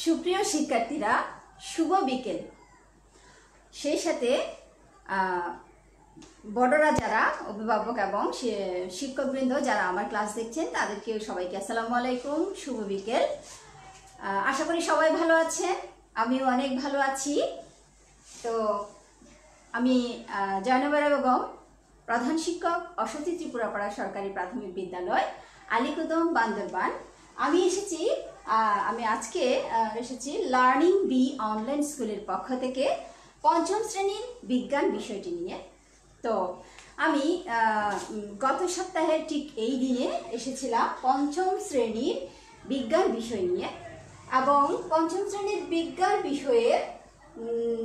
সুপ্রিয় শিক্ষার্থীরা, শুভ বিকেল। সেই সাথে বড়রা যারা অভিভাবক এবং শিক্ষকবৃন্দ যারা আমার ক্লাস দেখছেন তাদেরকে সবাইকে আসসালামু আলাইকুম, শুভ বিকেল। আশা করি সবাই ভালো আছেন, আমিও অনেক ভালো আছি। তো আমি জয়নবরা বেগম, প্রধান শিক্ষক, অসতি ত্রিপুরাপাড়া সরকারি প্রাথমিক বিদ্যালয়, আলীকদম, বান্দরবান। আমি আজকে এসেছি লার্নিং বি অনলাইন স্কুলের পক্ষ থেকে পঞ্চম শ্রেণীর বিজ্ঞান বিষয়টি নিয়ে। তো আমি গত সপ্তাহে ঠিক এই দিনে এসেছিলাম পঞ্চম শ্রেণীর বিজ্ঞান বিষয় নিয়ে, এবং পঞ্চম শ্রেণীর বিজ্ঞান বিষয়ের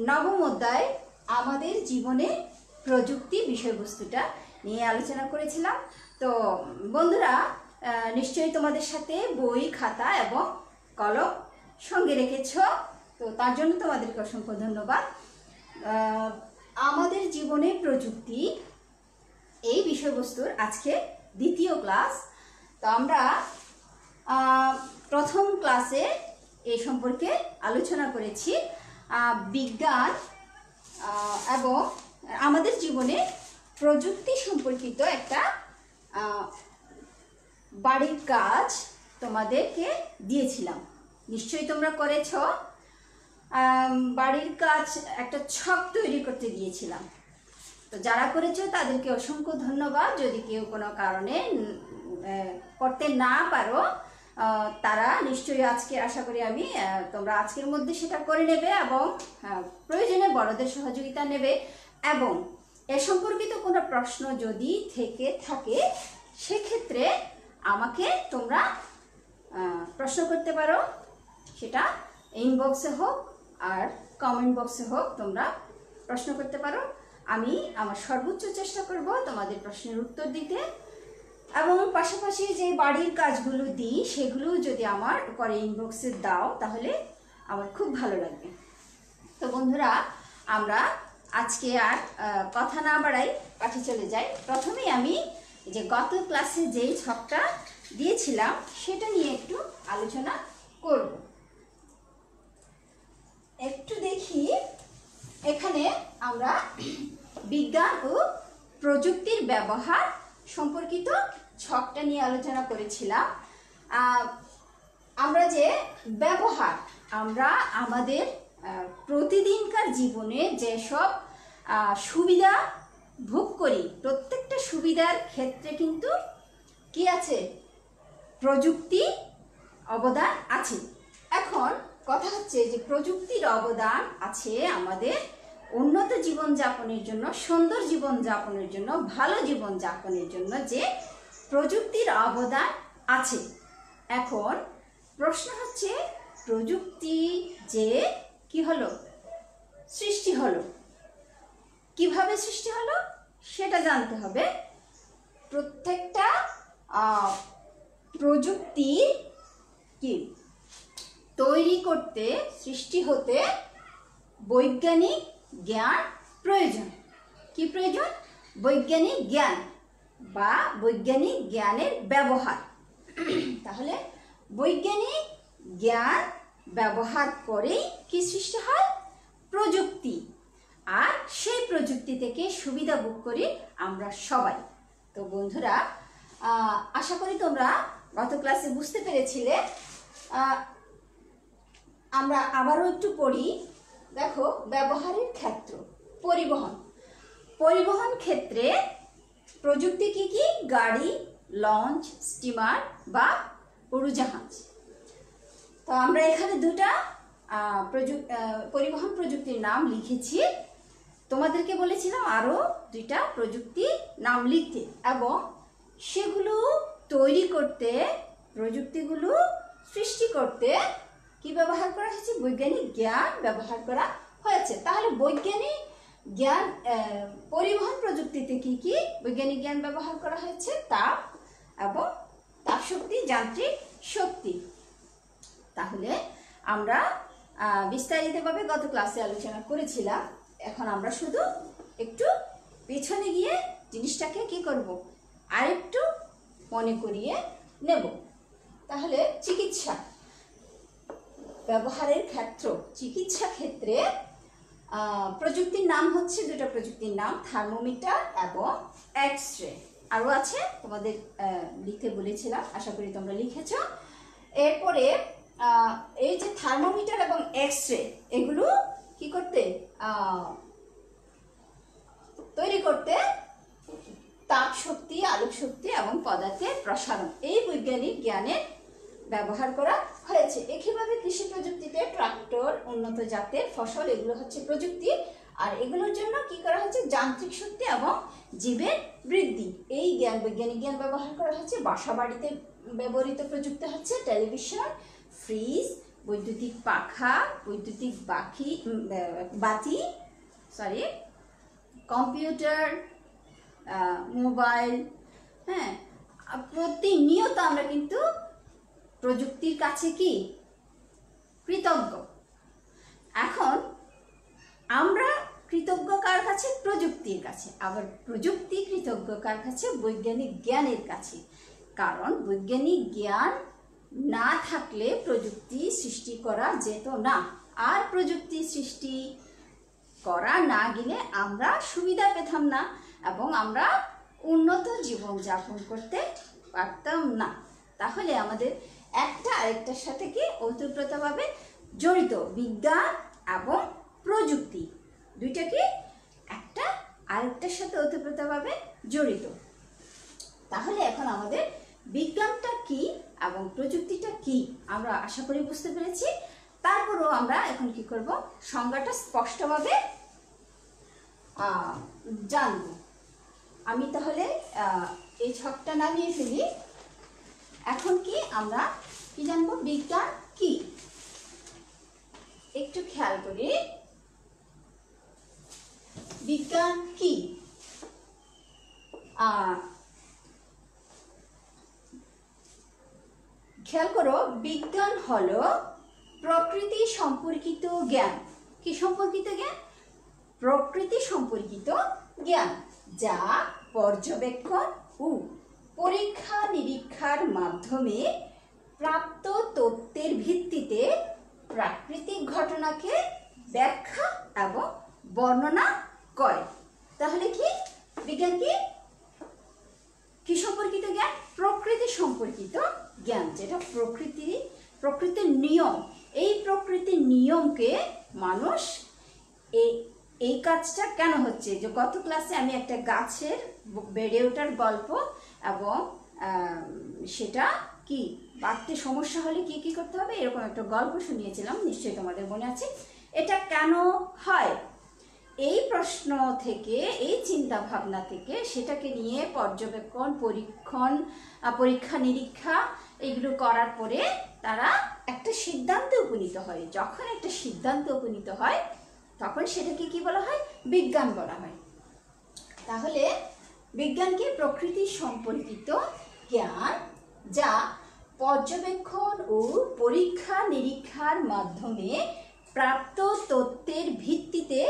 নবম অধ্যায় আমাদের জীবনে প্রযুক্তি বিষয়বস্তুটা নিয়ে আলোচনা করেছিলাম। তো বন্ধুরা, নিশ্চয়ই তোমাদের সাথে বই, খাতা এবং কলম সঙ্গে রেখেছ, তো তার জন্য তোমাদেরকে অসংখ্য ধন্যবাদ। আমাদের জীবনে প্রযুক্তি এই বিষয়বস্তুর আজকে দ্বিতীয় ক্লাস। তো আমরা প্রথম ক্লাসে এই সম্পর্কে আলোচনা করেছি বিজ্ঞান এবং আমাদের জীবনে প্রযুক্তি সম্পর্কিত একটা বাড়ির কাজ তোমাদেরকে দিয়েছিলাম, নিশ্চয়ই তোমরা করেছ। বাড়ির কাজ একটা ছক তৈরি করতে দিয়েছিলাম। তো যারা করেছো তাদেরকে অসংখ্য ধন্যবাদ। যদি কেউ কোনো কারণে করতে না পারো তারা নিশ্চয়ই আজকে, আশা করি আমি, তোমরা আজকের মধ্যে সেটা করে নেবে এবং প্রয়োজনে বড়দের সহযোগিতা নেবে। এবং এ সম্পর্কিত কোনো প্রশ্ন যদি থেকে থাকে সেক্ষেত্রে আমাকে তোমরা প্রশ্ন করতে পারো, সেটা ইনবক্সে হোক আর কমেন্ট বক্সে হোক, তোমরা প্রশ্ন করতে পারো। আমি আমার সর্বোচ্চ চেষ্টা করব তোমাদের প্রশ্নের উত্তর দিতে, এবং পাশাপাশি যে বাড়ির কাজগুলো দিই সেগুলো যদি আমার করে ইনবক্সে দাও তাহলে আমার খুব ভালো লাগবে। তো বন্ধুরা, আমরা আজকে আর কথা না বাড়াই, পাঠে চলে যাই। প্রথমেই আমি যে গত ক্লাসে যেই ছকটা দিয়েছিলাম সেটা নিয়ে একটু আলোচনা করব। একটু দেখি, এখানে আমরা বিজ্ঞান ও প্রযুক্তির ব্যবহার সম্পর্কিত ছকটা নিয়ে আলোচনা করেছিলাম। আমরা যে ব্যবহার, আমরা আমাদের প্রতিদিনকার জীবনে যেসব সুবিধা ভোগ করি, প্রত্যেকটা সুবিধার ক্ষেত্রে কিন্তু কি আছে? প্রযুক্তি অবদান আছে। এখন কথা হচ্ছে যে প্রযুক্তির অবদান আছে আমাদের উন্নত জীবনযাপনের জন্য, সুন্দর জীবনযাপনের জন্য, ভালো জীবনযাপনের জন্য যে প্রযুক্তির অবদান আছে। এখন প্রশ্ন হচ্ছে, প্রযুক্তি যে কি হলো, সৃষ্টি হলো, কিভাবে সৃষ্টি হলো সেটা জানতে হবে। প্রত্যেকটা প্রযুক্তি কি তৈরি করতে, সৃষ্টি হতে বৈজ্ঞানিক জ্ঞান প্রয়োজন। কি প্রয়োজন? বৈজ্ঞানিক জ্ঞান বা বৈজ্ঞানিক জ্ঞানের ব্যবহার। তাহলে বৈজ্ঞানিক জ্ঞান ব্যবহার করেই কি সৃষ্টি হয়? প্রযুক্তি। আর সেই প্রযুক্তি থেকে সুবিধা ভোগ করি আমরা সবাই। তো বন্ধুরা, আশা করি তোমরা গত ক্লাসে বুঝতে পেরেছিলে। আমরা আবারও একটু পড়ি। দেখো, ব্যবহারের ক্ষেত্র, পরিবহন ক্ষেত্রে প্রযুক্তি কি কি? গাড়ি, লঞ্চ, স্টিমার বা উড়োজাহাজ। তো আমরা এখানে দুটা পরিবহন প্রযুক্তির নাম লিখেছি। তোমাদেরকে বলেছিলাম আরও দুইটা প্রযুক্তির নাম লিখতে, এবং সেগুলো তৈরি করতে, প্রযুক্তিগুলো সৃষ্টি করতে কি ব্যবহার করা হয়েছে? বৈজ্ঞানিক জ্ঞান ব্যবহার করা হয়েছে। তাহলে বৈজ্ঞানিক জ্ঞান, পরিবহন প্রযুক্তিতে কি কি বৈজ্ঞানিক জ্ঞান ব্যবহার করা হয়েছে? তাপ এবং তাপ শক্তি, যান্ত্রিক শক্তি। তাহলে আমরা বিস্তারিতভাবে গত ক্লাসে আলোচনা করেছিলাম। এখন আমরা শুধু একটু পেছনে গিয়ে জিনিসটাকে কি করব? আরেকটু মনে করিয়ে নেব। তাহলে চিকিৎসা, ব্যবহারের ক্ষেত্র, চিকিৎসা ক্ষেত্রে প্রযুক্তির নাম হচ্ছে, দুটো প্রযুক্তির নাম, থার্মোমিটার এবং এক্স-রে। আরও আছে, তোমাদের লিখতে বলেছিলাম, আশা করি তোমরা লিখেছ। এরপরে এই যে থার্মোমিটার এবং এক্স-রে, এগুলো কি করতে, তৈরি করতে তাপ শক্তি, আলোক শক্তি এবং পদার্থের প্রসারণ, এই বৈজ্ঞানিক জ্ঞানের ব্যবহার করা হয়েছে। একইভাবে কৃষি প্রযুক্তিতে ট্রাক্টর, উন্নত জাতের ফসল, এগুলো হচ্ছে প্রযুক্তি। আর এগুলোর জন্য কি করা হচ্ছে, যান্ত্রিক শক্তি এবং জীবের বৃদ্ধি, এই জ্ঞান, বৈজ্ঞানিক জ্ঞান ব্যবহার করা হচ্ছে। বাসা বাড়িতে ব্যবহৃত প্রযুক্তি হচ্ছে টেলিভিশন, ফ্রিজ, বৈদ্যুতিক পাখা, বৈদ্যুতিক বাতি, কম্পিউটার, মোবাইল। হ্যাঁ, প্রতিনিয়ত আমরা কিন্তু প্রযুক্তির কাছে কি কৃতজ্ঞ। এখন আমরা কৃতজ্ঞ কার কাছে, প্রযুক্তির কাছে। আবার প্রযুক্তি কৃতজ্ঞ কার কাছে, বৈজ্ঞানিক জ্ঞানের কাছে। কারণ বৈজ্ঞানিক জ্ঞান না থাকলে প্রযুক্তি সৃষ্টি করা যেত না, আর প্রযুক্তি সৃষ্টি করা না গেলে আমরা সুবিধা পেতাম না এবং আমরা উন্নত জীবনযাপন করতে পারতাম না। তাহলে আমাদের একটা আরেকটার সাথে কি ওতপ্রোতভাবে জড়িত, বিজ্ঞান এবং প্রযুক্তি দুইটা কি একটা আরেকটার সাথে ওতপ্রোতভাবে জড়িত। তাহলে এখন আমাদের বিজ্ঞানটা কি এবং প্রযুক্তিটা কি আমরা আশা করি বুঝতে পেরেছি। তারপরও আমরা এখন কি করব, সংজ্ঞাটা স্পষ্টভাবে জানব। আমি তাহলে এই ছকটা নামিয়ে ফেলি। এখন কি আমরা কি জানবো, বিজ্ঞান কি, একটু খেয়াল করি। বিজ্ঞান কি, খেয়াল করো, বিজ্ঞান হলো প্রকৃতি সম্পর্কিত জ্ঞান। কি সম্পর্কিত জ্ঞান, প্রকৃতি সম্পর্কিত জ্ঞান, যা পর্যবেক্ষণ ও পরীক্ষা নিরীক্ষার মাধ্যমে প্রাপ্ত তথ্যের ভিত্তিতে প্রাকৃতিক ঘটনাকে ব্যাখ্যা এবং বর্ণনা করে। তাহলে কি বিজ্ঞান কি, কি সম্পর্কিত জ্ঞান, প্রকৃতি সম্পর্কিত জ্ঞান, যেটা প্রকৃতির নিয়ম, এই প্রকৃতির নিয়মকে মানুষ এই কাজটা কেন হচ্ছে, যে গত ক্লাসে আমি একটা গাছের বেড়ে ওঠার গল্প এবং সেটা কি বাড়তে সমস্যা হলে কি কি করতে হবে এরকম একটা গল্প শুনিয়েছিলাম, নিশ্চয়ই তোমাদের মনে আছে। এটা কেন হয়, এই প্রশ্ন থেকে, এই চিন্তা ভাবনা থেকে সেটাকে নিয়ে পর্যবেক্ষণ, পরীক্ষা নিরীক্ষা এগুলো করার পরে তারা একটা সিদ্ধান্তে উপনীত হয়। যখন একটা সিদ্ধান্তে উপনীত হয় তখন সেটাকে কি বলা হয়, বিজ্ঞান বলা হয়। তাহলে বিজ্ঞানকে প্রকৃতি সম্পর্কিত জ্ঞান, যা পর্যবেক্ষণ ও পরীক্ষা নিরীক্ষার মাধ্যমে প্রাপ্ত তথ্যের ভিত্তিতে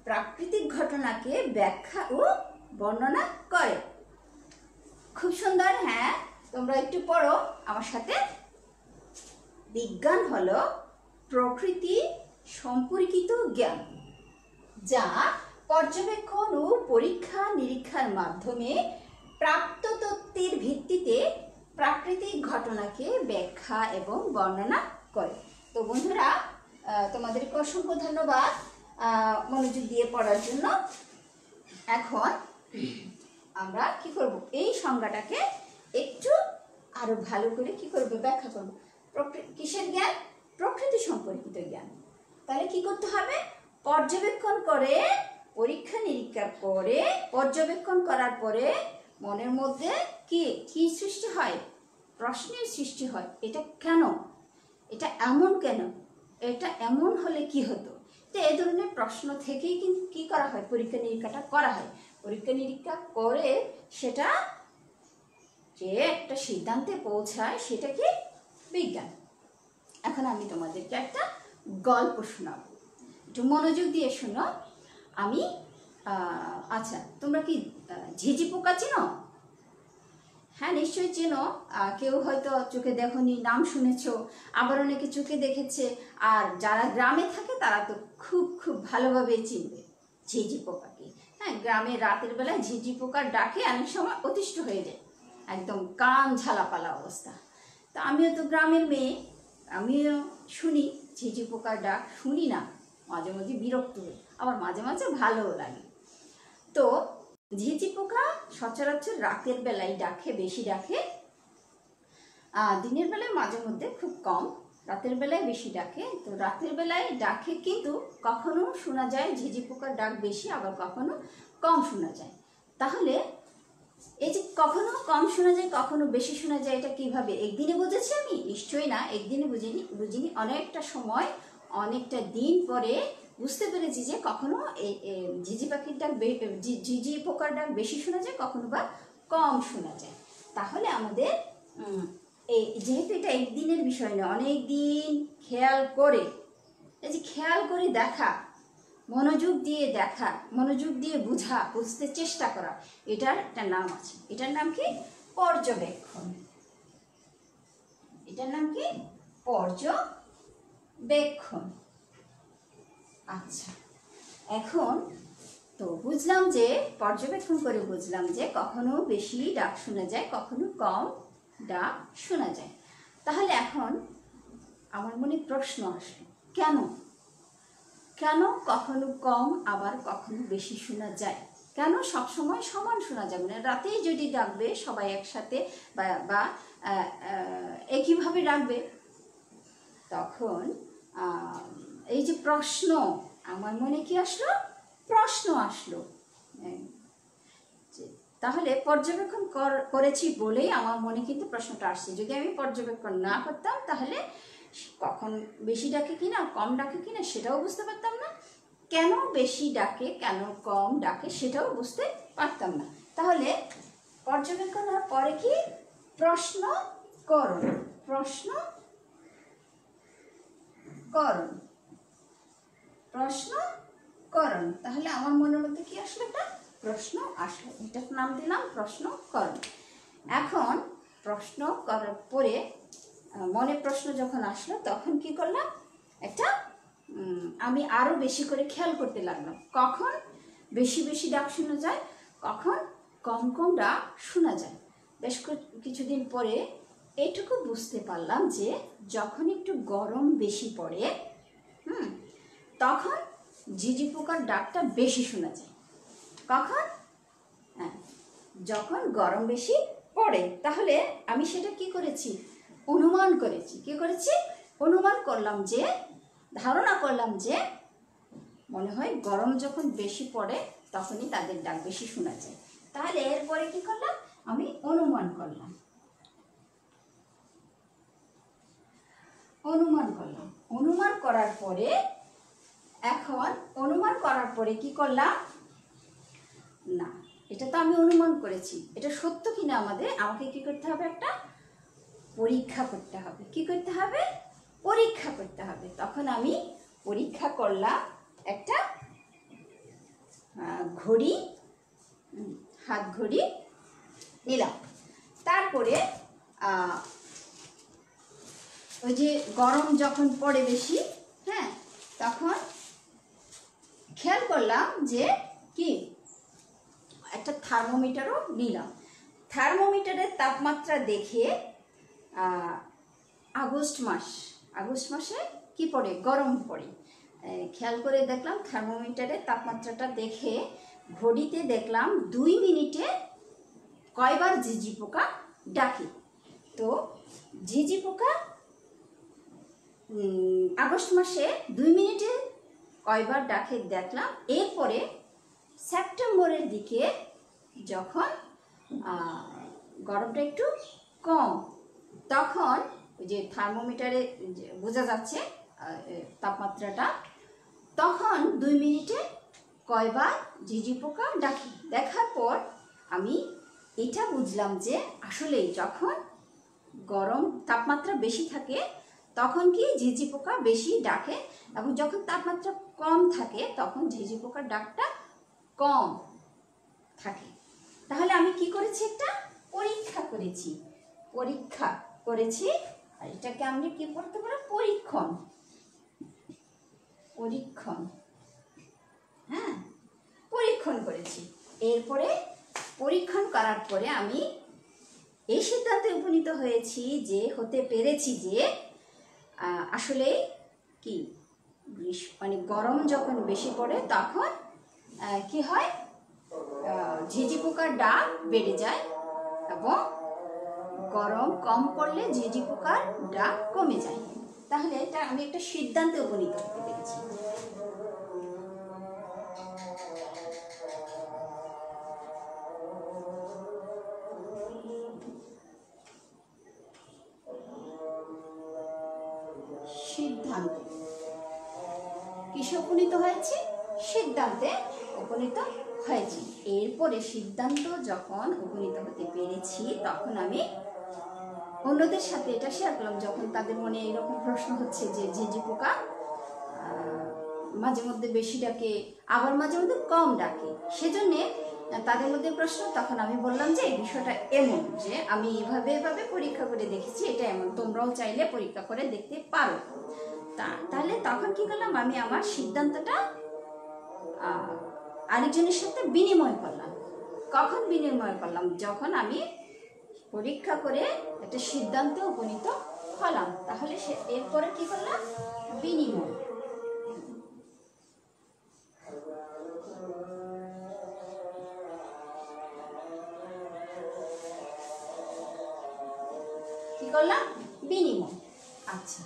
প্রাকৃতিক ঘটনাকে ব্যাখ্যা ও বর্ণনা করে। খুব সুন্দর, হ্যাঁ, তোমরা একটু পড়ো আমার সাথে। বিজ্ঞান হলো প্রকৃতি সম্পর্কিত জ্ঞান, যা পর্যবেক্ষণ ও পরীক্ষা নিরীক্ষার মাধ্যমে প্রাপ্ত তথ্যের ভিত্তিতে প্রাকৃতিক ঘটনাকে ব্যাখ্যা এবং বর্ণনা করে। তো বন্ধুরা, তোমাদেরকে অসংখ্য ধন্যবাদ মনোযোগ দিয়ে পড়ার জন্য। এখন আমরা কি করব, এই সংজ্ঞাটাকে একটু আরো ভালো করে কি করব, ব্যাখ্যা করব। কিসের জ্ঞান, প্রকৃতি সম্পর্কিত জ্ঞান। তাহলে কি করতে হবে, পর্যবেক্ষণ করে, পরীক্ষা নিরীক্ষা করে, পর্যবেক্ষণ করার পরে মনের মধ্যে কি কি সৃষ্টি হয়, প্রশ্নের সৃষ্টি হয়। এটা কেন, এটা এমন কেন, এটা এমন হলে কি হতো। তো এই ধরনের প্রশ্ন থেকেই কিন্তু কি করা হয়, পরীক্ষা নিরীক্ষাটা করা হয়। পরীক্ষা নিরীক্ষা করে সেটা যে একটা সিদ্ধান্তে পৌঁছায়, সেটা কি বিজ্ঞান। এখন আমি তোমাদেরকে একটা গল্প শোনাবো, একটু মনোযোগ দিয়ে শোনো। আমি আচ্ছা, তোমরা কি ঝিঝি পোকা চেনো? হ্যাঁ নিশ্চয়ই চেনো, কেউ হয়তো চোখে দেখোনি, নাম শুনেছো, আবার অনেকে চোখে দেখেছে। আর যারা গ্রামে থাকে তারা তো খুব খুব ভালোভাবে চিনবে ঝিঝি পোকাকে। হ্যাঁ, গ্রামে রাতের বেলায় ঝিঝি পোকার ডাকে অনেক সময় অতিষ্ঠ হয়ে যায়, একদম কান ঝালাপালা অবস্থা। তো আমিও তো গ্রামের মেয়ে, আমিও শুনি ঝিঝি পোকার ডাক, শুনি না, মাঝে মাঝে বিরক্ত হই, আবার মাঝে মাঝে ভালোও লাগে। তো ঝিঝি পোকা সচরাচর রাতের বেলায় ডাকে, বেশি ডাকে। দিনের বেলায় মাঝে মধ্যে খুব কম, রাতের বেলায় বেশি ডাকে। তো রাতের বেলায় ডাকে, কিন্তু কখনো শোনা যায় ঝিঝি পোকার ডাক বেশি, আবার কখনো কম শোনা যায়। তাহলে এই যে কখনো কম শোনা যায় কখনো বেশি শোনা যায়, এটা কিভাবে একদিনে বুঝেছি আমি? নিশ্চয়ই না, একদিনে বুঝিনি, অনেকটা সময়, অনেকটা দিন পরে বুঝতে পেরেছি যে কখনো এই ঝিঝি পাখির ডাক, ঝিঝি পোকার ডাক বেশি শোনা যায়, কখনো বা কম শোনা যায়। তাহলে আমাদের এই যেহেতু এটা একদিনের বিষয় নয়, অনেক দিন খেয়াল করে, এই যে খেয়াল করে দেখা, মনোযোগ দিয়ে দেখা, মনোযোগ দিয়ে বুঝতে চেষ্টা করা, এটার একটা নাম আছে। এটার নাম কি? পর্যবেক্ষণ। এটার নাম কি? পর্যবেক্ষণ। আচ্ছা, এখন তো বুঝলাম যে পর্যবেক্ষণ করে বুঝলাম যে কখনো বেশি ডাক শোনা যায়, কখনো কম ডাক শোনা যায়। তাহলে এখন আমার মনে প্রশ্ন আসলো, কেন কেন কখনো কম আবার কখনো বেশি শোনা যায়? কেন সবসময় সমান শোনা যাবে না? রাতেই যদি ডাকবে সবাই একসাথে বা একইভাবে ডাকবে, তখন এই যে প্রশ্ন, আমার মনে কি আসলো? প্রশ্ন আসলো। তাহলে পর্যবেক্ষণ করেছি বলেই আমার মনে কিন্তু প্রশ্নটা আসছে। যদি আমি পর্যবেক্ষণ না করতাম তাহলে কখন বেশি ডাকে কিনা, কম ডাকে কিনা সেটাও বুঝতে পারতাম না, কেন বেশি ডাকে কেন কম ডাকে সেটাও বুঝতে পারতাম না। তাহলে পর্যবেক্ষণ হওয়ার পরে কি? প্রশ্ন করণ। প্রশ্ন করণ, প্রশ্ন করণ। তাহলে আমার মনের মধ্যে কি আসলো? একটা প্রশ্ন আসলো, এটার নাম দিলাম প্রশ্ন করণ। এখন প্রশ্ন করার পরে মনে প্রশ্ন যখন আসলো তখন কি করলাম? একটা আমি আরো বেশি করে খেয়াল করতে লাগলাম, কখন বেশি বেশি ডাক শোনা যায়, কখন কম কম ডাক শোনা যায়। বেশ কিছুদিন পরে এইটুকু বুঝতে পারলাম যে যখন একটু গরম বেশি পড়ে, তখন ঝিঝি পোকার ডাকটা বেশি শোনা যায়। কখন? হ্যাঁ, যখন গরম বেশি পড়ে। তাহলে আমি সেটা কি করেছি? অনুমান করেছি। কি করেছি? অনুমান করলাম, যে ধারণা করলাম যে মনে হয় গরম যখন বেশি পড়ে তখনই তাদের ডাক বেশি শোনা যায়। তাহলে এরপরে কি করলাম? আমি অনুমান করলাম। অনুমান করার পরে, এখন অনুমান করার পরে কি করলাম? না, এটা তো আমি অনুমান করেছি, এটা সত্য কিনা আমাকে কি করতে হবে? একটা পরীক্ষা করতে হবে। কি করতে হবে? পরীক্ষা করতে হবে। তখন আমি পরীক্ষা করলাম, একটা ঘড়ি, হাত ঘড়ি নিলাম। তারপরে ওই যে গরম যখন পড়ে বেশি, হ্যাঁ, তখন খেয়াল করলাম যে কি একটা থার্মোমিটারও নিলাম। থার্মোমিটারের তাপমাত্রা দেখে আগস্ট মাসে কি পড়ে? গরম পড়ে। খেয়াল করে দেখলাম থার্মোমিটারের তাপমাত্রাটা দেখে, ঘড়িতে দেখলাম 2 মিনিটে কয়বার ঝিঝি পোকা ডাকে। তো ঝিঝি পোকা আগস্ট মাসে 2 মিনিটে কয়বার ডাকে দেখলাম। এরপরে সেপ্টেম্বরের দিকে যখন গরমটা একটু কম, তখন ওই যে থার্মোমিটারে বোঝা যাচ্ছে তাপমাত্রাটা, তখন 2 মিনিটে কয়বার ঝিঝি পোকা ডাকে। দেখার পর আমি এটা বুঝলাম যে আসলেই যখন গরম তাপমাত্রা বেশি থাকে তখন কি ঝিঝি পোকা বেশি ডাকে, এবং যখন তাপমাত্রা কম থাকে তখন ঝিঝি পোকার ডাকটা কম থাকে। তাহলে আমি কি করেছি? একটা পরীক্ষা করেছি। করেছি, পরীক্ষা করেছি। আর এটাকে আমরা কি করতে পারো? পরীক্ষণ, পরীক্ষণ। হ্যাঁ, পরীক্ষণ করেছি। এরপরে পরীক্ষণ করার পরে আমি এই সিদ্ধান্তে উপনীত হয়েছি যে, হতে পেরেছি যে আসলে কি মানে গরম যখন বেশি পড়ে তখন কি হয়, ঝিঁঝি পোকার ডাক বেড়ে যায়, এবং গরম কম পড়লে ঝিঁঝি পোকার ডাক কমে যায়। তাহলে এটা আমি একটা সিদ্ধান্তে উপনীত হতে পেরেছি। সিদ্ধান্ত কিসে উপনীত হয়েছে? সিদ্ধান্তে উপনীত হয়েছি। এরপরে সিদ্ধান্ত যখন উপনীত হতে পেরেছি তখন আমি অন্যদের সাথে এটা শেয়ার করলাম, যখন তাদের মনে এরকম প্রশ্ন হচ্ছে যে ঝিঁঝি পোকা মাঝে মধ্যে বেশি ডাকে, আবার মাঝে মধ্যে কম ডাকে, সেজন্যে তাদের মধ্যে প্রশ্ন। তখন আমি বললাম যে এই বিষয়টা এমন যে আমি এভাবে পরীক্ষা করে দেখেছি, এটা এমন, তোমরাও চাইলে পরীক্ষা করে দেখতে পারো। তাহলে তখন কি করলাম, আমি আমার সিদ্ধান্তটা আরেকজনের সাথে বিনিময় করলাম। কখন বিনিময় করলাম? যখন আমি পরীক্ষা করে একটা সিদ্ধান্তে উপনীত হলাম। তাহলে এরপরে কি করলাম? বিনিময়। কি করলাম? বিনিময়। আচ্ছা,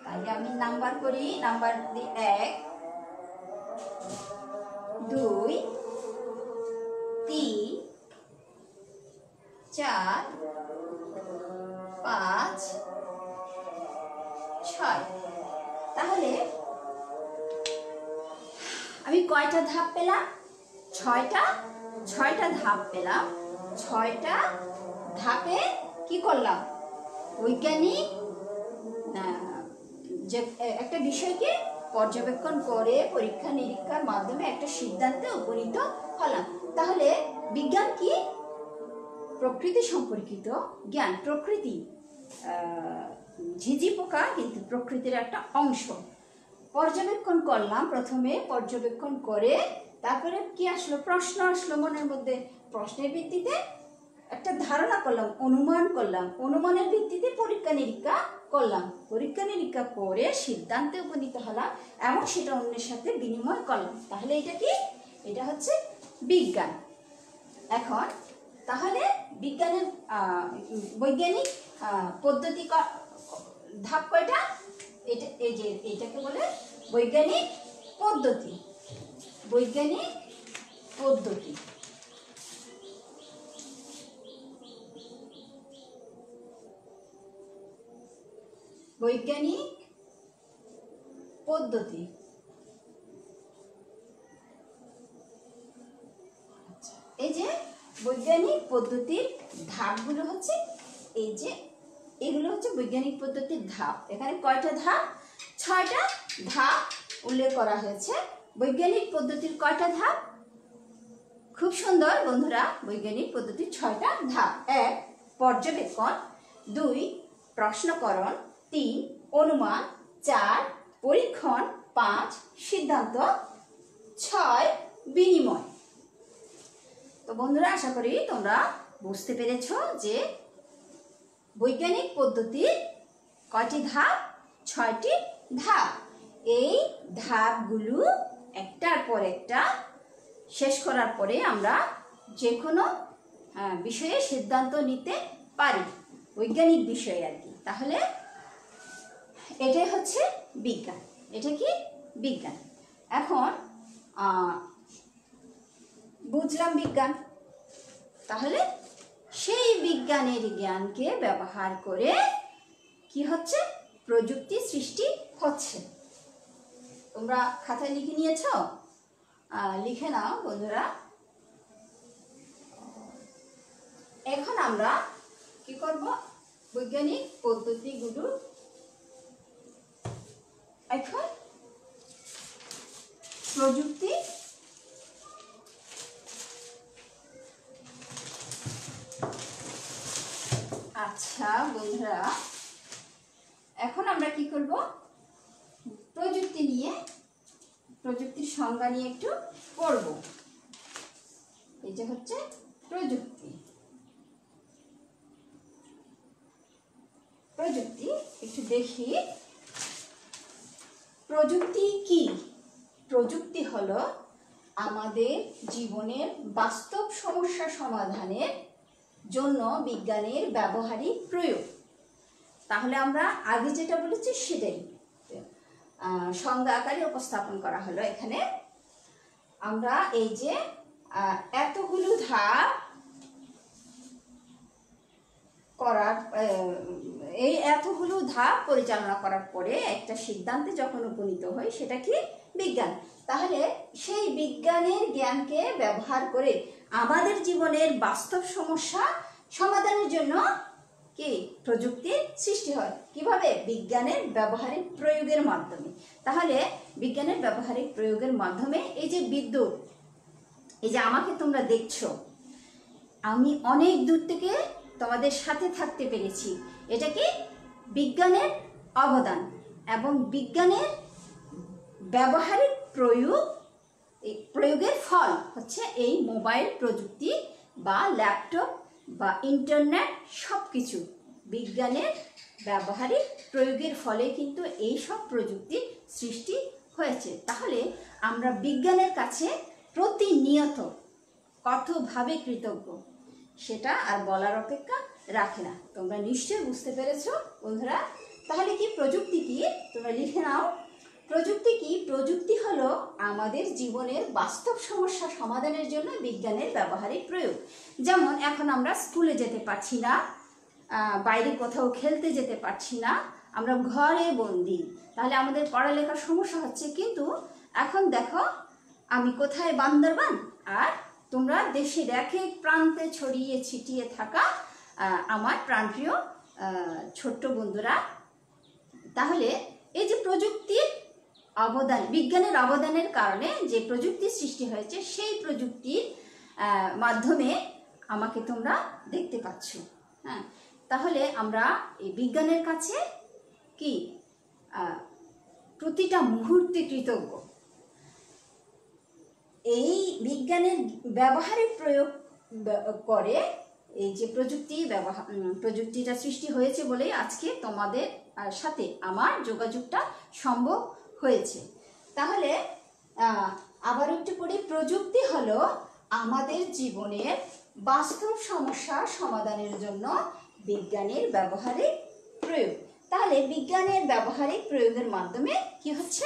তাহলে আমি নাম্বার করি। নাম্বার দিই 1, 2, 3, 4, 5, 6। তাহলে আমি কয়টা ধাপ পেলাম? 6টা ধাপ পেলাম। 6টা ধাপে কি করলাম? বৈজ্ঞানিক যে একটা বিষয়কে পর্যবেক্ষণ করে পরীক্ষা নিরীক্ষার মাধ্যমে একটা সিদ্ধান্তে উপনীত হলাম। তাহলে বিজ্ঞান কি? প্রকৃতি সম্পর্কিত জ্ঞান। প্রকৃতি, ঝিঁঝি পোকা কিন্তু প্রকৃতির একটা অংশ। পর্যবেক্ষণ করলাম, প্রথমে পর্যবেক্ষণ করে তারপরে কি আসলো? প্রশ্ন আসলো মনের মধ্যে। প্রশ্নের ভিত্তিতে একটা ধারণা করলাম, অনুমান করলাম, অনুমানের ভিত্তিতে পরীক্ষা নিরীক্ষা করলাম, পরীক্ষা নিরীক্ষা করে সিদ্ধান্তে উপনীত হলাম এবং সেটা অন্যের সাথে বিনিময় করলাম। তাহলে এটা কি? এটা হচ্ছে বিজ্ঞান। এখন তাহলে বিজ্ঞানের বৈজ্ঞানিক পদ্ধতি ধাপ কয়টা? এটা এই যে এইটাকে বলে বৈজ্ঞানিক পদ্ধতি। বৈজ্ঞানিক পদ্ধতি। বৈজ্ঞানিক পদ্ধতি। এই যে বৈজ্ঞানিক পদ্ধতির ধাপগুলো হচ্ছে এই যে এগুলো হচ্ছে বৈজ্ঞানিক পদ্ধতির ধাপ। এখানে কয়টা ধাপ? 6টা ধাপ উল্লেখ করা হয়েছে। বৈজ্ঞানিক পদ্ধতির কয়টা ধাপ? খুব সুন্দর বন্ধুরা, বৈজ্ঞানিক পদ্ধতির 6টা ধাপ। 1 পর্যবেক্ষণ, 2 প্রশ্নকরণ, 3 অনুমান, 4 পরীক্ষণ, 5 সিদ্ধান্ত, 6 বিনিময়। তো বন্ধুরা, আশা করি তোমরা বুঝতে পেরেছ যে বৈজ্ঞানিক পদ্ধতির কয়টি ধাপ? 6টি ধাপ। এই ধাপগুলো একটার পর একটা শেষ করার পরে আমরা যে কোনো বিষয়ে সিদ্ধান্ত নিতে পারি, বৈজ্ঞানিক বিষয়ে আর কি। তাহলে এটাই হচ্ছে বিজ্ঞান। এটা কি? বিজ্ঞান। এখন বুঝলাম বিজ্ঞান, তাহলে সেই বিজ্ঞানের জ্ঞানকে ব্যবহার করে কি হচ্ছে? প্রযুক্তি সৃষ্টি হচ্ছে। তোমরা খাতায় লিখে নিয়েছ? লিখে নাও বন্ধুরা। এখন আমরা কি করব? বৈজ্ঞানিক পদ্ধতিগুলো এখন প্রযুক্তি আচ্ছা বন্ধুরা, এখন আমরা কি করব, প্রযুক্তির সংজ্ঞা নিয়ে একটু পড়ব। এই যে হচ্ছে প্রযুক্তি। একটু দেখি প্রযুক্তি কি। প্রযুক্তি হলো আমাদের জীবনের বাস্তব সমস্যা সমাধানের জন্য বিজ্ঞানের ব্যবহারিক প্রয়োগ। তাহলে আমরা আগে যেটা বলেছি সেটাই সংজ্ঞা আকারে উপস্থাপন করা হলো। এখানে আমরা এই যে এতগুলো ধাপ পরিচালনা করার পরে একটা সিদ্ধান্তে যখন উপনীত হয় সেটা কি, বিজ্ঞান। তাহলে সেই বিজ্ঞানের জ্ঞানকে ব্যবহার করে আমাদের জীবনের বাস্তব সমস্যা সমাধানের জন্য কি প্রযুক্তির সৃষ্টি হয়। কিভাবে? বিজ্ঞানের ব্যবহারিক প্রয়োগের মাধ্যমে। তাহলে বিজ্ঞানের ব্যবহারিক প্রয়োগের মাধ্যমে এই যে বিদ্যুৎ, এই যে আমাকে তোমরা দেখছো, আমি অনেক দূর থেকে তোমাদের সাথে থাকতে পেরেছি, এটা কি বিজ্ঞানের অবদান। এবং বিজ্ঞানের ব্যবহারিক প্রয়োগের ফল হচ্ছে এই মোবাইল প্রযুক্তি বা ল্যাপটপ বা ইন্টারনেট, সব কিছু বিজ্ঞানের ব্যবহারিক প্রয়োগের ফলে কিন্তু এই সব প্রযুক্তি সৃষ্টি হয়েছে। তাহলে আমরা বিজ্ঞানের কাছে প্রতিনিয়ত কতভাবে কৃতজ্ঞ সেটা আর বলার অপেক্ষা রাখে না। তোমরা নিশ্চয়ই বুঝতে পেরেছো বন্ধুরা। তাহলে কি প্রযুক্তি কি, তোমরা লিখে নাও। প্রযুক্তি কি? প্রযুক্তি হলো আমাদের জীবনের বাস্তব সমস্যা সমাধানের জন্য বিজ্ঞানের ব্যবহারিক প্রয়োগ। যেমন এখন আমরা স্কুলে যেতে পারছি না, বাইরে কোথাও খেলতে যেতে পারছি না, আমরা ঘরে বন্দি, তাহলে আমাদের পড়ালেখার সমস্যা হচ্ছে। কিন্তু এখন দেখো আমি কোথায়, বান্দরবান, আর তোমরা দেশের এক এক প্রান্তে ছড়িয়ে ছিটিয়ে থাকা আমার প্রাণপ্রিয় ছোট্ট বন্ধুরা। তাহলে এই যে প্রযুক্তির অবদান, বিজ্ঞানের অবদানের কারণে যে প্রযুক্তির সৃষ্টি হয়েছে, সেই প্রযুক্তির মাধ্যমে আমাকে তোমরা দেখতে পাচ্ছ। হ্যাঁ, তাহলে আমরা এই বিজ্ঞানের কাছে কি প্রতিটা মুহূর্তে কৃতজ্ঞ। এই বিজ্ঞানের ব্যবহারিক প্রয়োগ করে এই যে প্রযুক্তিটা সৃষ্টি হয়েছে বলেই আজকে তোমাদের সাথে আমার যোগাযোগটা সম্ভব হয়েছে। তাহলে আবার একটু পড়ি। প্রযুক্তি হলো আমাদের জীবনের বাস্তব সমস্যা সমাধানের জন্য বিজ্ঞানের ব্যবহারিক প্রয়োগ। তাহলে বিজ্ঞানের ব্যবহারিক প্রয়োগের মাধ্যমে কি হচ্ছে,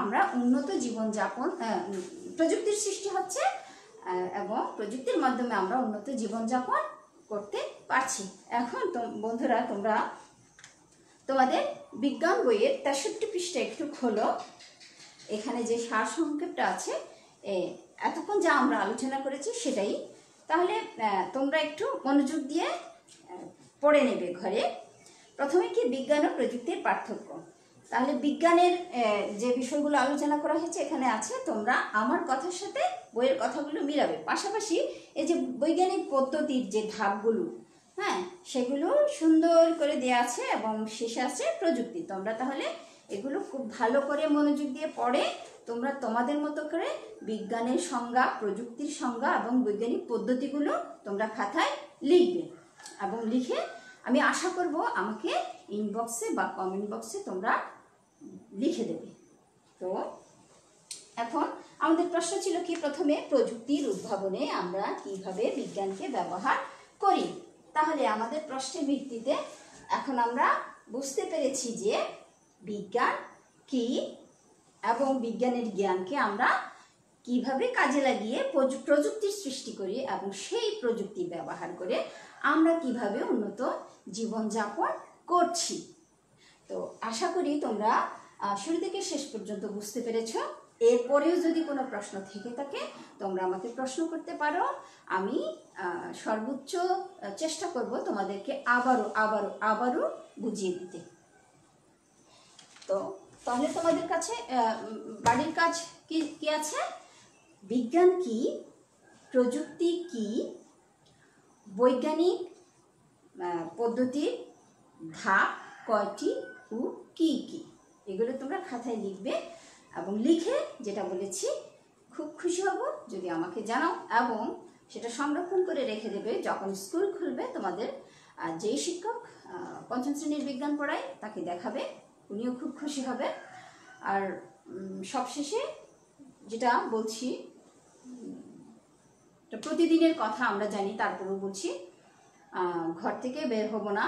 আমরা উন্নত জীবনযাপন, প্রযুক্তির সৃষ্টি হচ্ছে এবং প্রযুক্তির মাধ্যমে আমরা উন্নত জীবনযাপন করতে পারছি। এখন বন্ধুরা তোমরা তোমাদের বিজ্ঞান বইয়ের 63 পৃষ্ঠা একটু খোলো। এখানে যে সারসংক্ষেপটা আছে, এতক্ষণ যা আমরা আলোচনা করেছি সেটাই। তাহলে তোমরা একটু মনোযোগ দিয়ে পড়ে নেবে ঘরে। প্রথমে কি বিজ্ঞান ও প্রযুক্তির পার্থক্য। তাহলে বিজ্ঞানের যে বিষয়গুলো আলোচনা করা হয়েছে এখানে আছে, তোমরা আমার কথার সাথে বইয়ের কথাগুলো মিলাবে। পাশাপাশি এই যে বৈজ্ঞানিক পদ্ধতির যে ধাপগুলো, হ্যাঁ, সেগুলো সুন্দর করে দেওয়া আছে এবং শেষে আছে প্রযুক্তি। তোমরা তাহলে এগুলো খুব ভালো করে মনোযোগ দিয়ে পড়ে তোমরা তোমাদের মতো করে বিজ্ঞানের সংজ্ঞা, প্রযুক্তির সংজ্ঞা এবং বৈজ্ঞানিক পদ্ধতিগুলো তোমরা খাতায় লিখবে। এবং লিখে আমি আশা করব আমাকে ইনবক্সে বা কমেন্ট বক্সে তোমরা লিখে দেবে। তো এখন আমাদের প্রশ্ন ছিল কি, প্রথমে প্রযুক্তির উদ্ভাবনে আমরা কিভাবে বিজ্ঞানকে ব্যবহার করি। তাহলে আমাদের প্রশ্নের ভিত্তিতে এখন আমরা বুঝতে পেরেছি যে বিজ্ঞান কি এবং বিজ্ঞানের জ্ঞানকে আমরা কিভাবে কাজে লাগিয়ে প্রযুক্তির সৃষ্টি করি এবং সেই প্রযুক্তি ব্যবহার করে আমরা কিভাবে উন্নত জীবনযাপন করছি। তো আশা করি তোমরা শুরু থেকে শেষ পর্যন্ত বুঝতে পেরেছ। এরপরেও যদি কোনো প্রশ্ন থেকে থাকে তোমরা আমাকে প্রশ্ন করতে পারো। আমি সর্বোচ্চ চেষ্টা করব তোমাদেরকে আবারও বুঝিয়ে দিতে। তো তাহলে তোমাদের কাছে বাড়ির কাজ কি আছে? বিজ্ঞান কি, প্রযুক্তি কি, বৈজ্ঞানিক পদ্ধতির ধাপ কয়টি ও কি কি, এগুলো তোমরা খাতায় লিখবে এবং লিখে যেটা বলেছি খুব খুশি হব যদি আমাকে জানাও, এবং সেটা সংরক্ষণ করে রেখে দেবে। যখন স্কুল খুলবে তোমাদের যেই শিক্ষক পঞ্চম শ্রেণীর বিজ্ঞান পড়ায় তাকে দেখাবে, উনিও খুব খুশি হবে। আর সবশেষে যেটা বলছি, প্রতিদিনের কথা আমরা জানি, তারপরেও বলছি, ঘর থেকে বের হব না,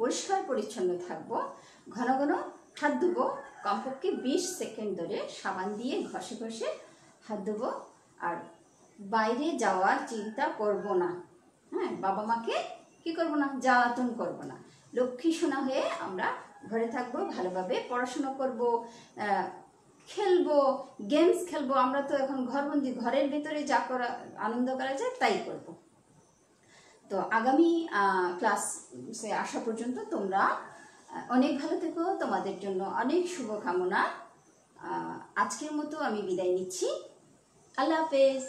পরিষ্কার পরিচ্ছন্ন থাকবো, ঘন ঘন হাত ধুবো, কমপক্ষে 20 সেকেন্ড ধরে সাবান দিয়ে ঘষে ঘষে হাত ধুবো, আর বাইরে যাওয়ার চিন্তা করব না। হ্যাঁ, বাবা মাকে কি করব না, জ্বালাতন করব না। লক্ষ্মী সোনা হয়ে আমরা ঘরে থাকবো, ভালোভাবে পড়াশোনা করব, খেলবো, গেমস খেলবো। আমরা তো এখন ঘরবন্দি, ঘরের ভেতরে যা করা আনন্দ করা যায় তাই করব। তো আগামী ক্লাসে আসা পর্যন্ত তোমরা অনেক ভালো থেকো, তোমাদের জন্য অনেক শুভকামনা। আজকের মতো আমি বিদায় নিচ্ছি। আল্লাহ হাফেজ।